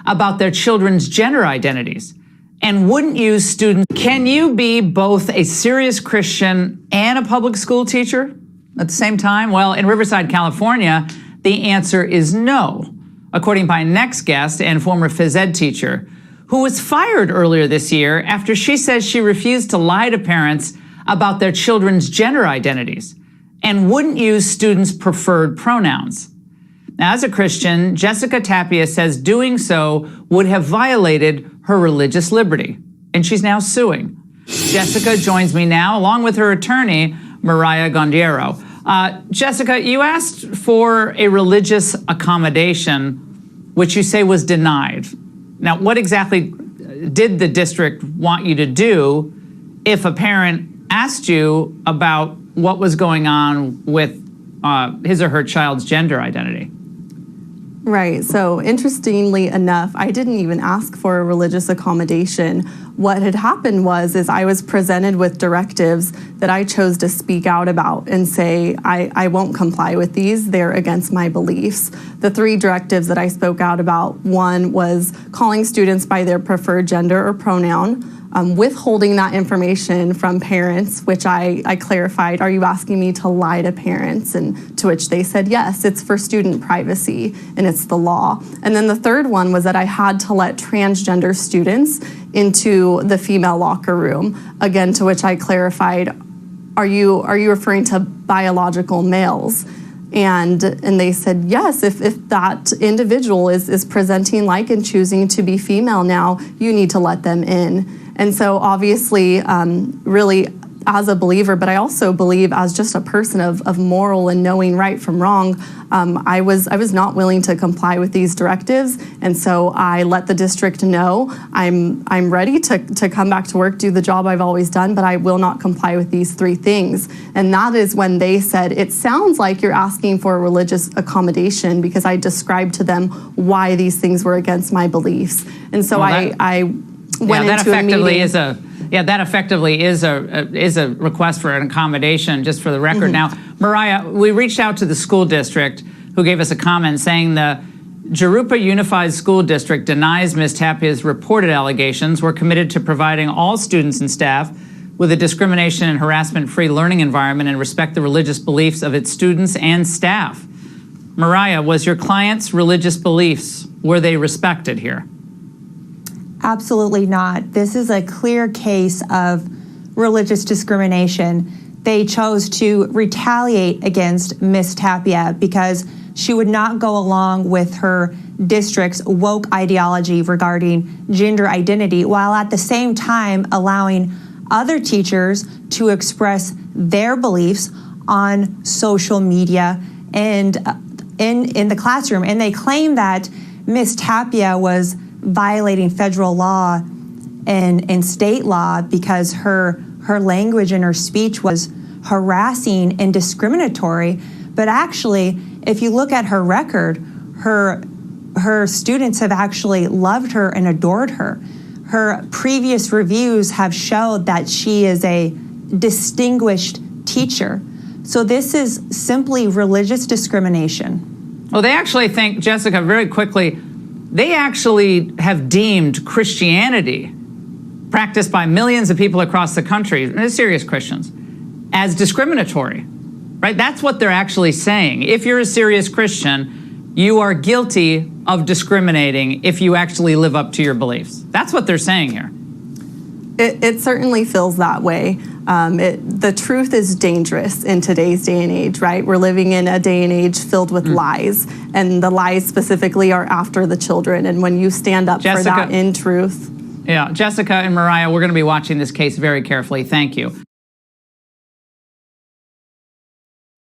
about their children's gender identities and wouldn't use students. Can you be both a serious Christian and a public school teacher at the same time? Well, in Riverside, California, the answer is no, according to my next guest and former phys ed teacher, who was fired earlier this year after she says she refused to lie to parents about their children's gender identities and wouldn't use students' preferred pronouns. Now, as a Christian, Jessica Tapia says doing so would have violated her religious liberty, and she's now suing. Jessica joins me now, along with her attorney, Mariah Gondiero. Jessica, you asked for a religious accommodation, which you say was denied. Now, what exactly did the district want you to do if a parent asked you about what was going on with his or her child's gender identity? Right. So interestingly enough, I didn't even ask for a religious accommodation. What had happened was I was presented with directives that I chose to speak out about and say, I won't comply with these. They're against my beliefs. The 3 directives that I spoke out about, one was calling students by their preferred gender or pronoun, withholding that information from parents, which I clarified, are you asking me to lie to parents? And to which they said, yes, it's for student privacy and it's the law. And then the 3rd one was that I had to let transgender students into the female locker room. Again, to which I clarified, are you referring to biological males? And they said, yes, if that individual is presenting like and choosing to be female now, you need to let them in. And so obviously, really as a believer, but I also believe as just a person of moral and knowing right from wrong, I was not willing to comply with these directives. And so I let the district know I'm ready to come back to work, do the job I've always done, but I will not comply with these 3 things. And that is when they said, it sounds like you're asking for a religious accommodation, because I described to them why these things were against my beliefs. And so I went into a meeting. That effectively is a request for an accommodation, just for the record. Now, Mariah, we reached out to the school district, who gave us a comment saying the Jurupa Unified School District denies Ms. Tapia's reported allegations. We're committed to providing all students and staff with a discrimination and harassment-free learning environment and respect the religious beliefs of its students and staff. Mariah, was your client's religious beliefs, were they respected here? Absolutely not. This is a clear case of religious discrimination. They chose to retaliate against Ms. Tapia because she would not go along with her district's woke ideology regarding gender identity, while at the same time allowing other teachers to express their beliefs on social media and in the classroom. And they claim that Ms. Tapia was violating federal law and state law because her language and her speech was harassing and discriminatory. But actually, if you look at her record, her students have actually loved her and adored her. Her previous reviews have showed that she is a distinguished teacher. So this is simply religious discrimination. Well, they actually think, Jessica, very quickly, they actually have deemed Christianity, practiced by millions of people across the country, serious Christians, as discriminatory, right? That's what they're actually saying. If you're a serious Christian, you are guilty of discriminating if you actually live up to your beliefs. That's what they're saying here. It certainly feels that way. The truth is dangerous in today's day and age, right? We're living in a day and age filled with lies, and the lies specifically are after the children. And when you stand up for that in truth. Yeah, Jessica and Mariah, we're going to be watching this case very carefully. Thank you.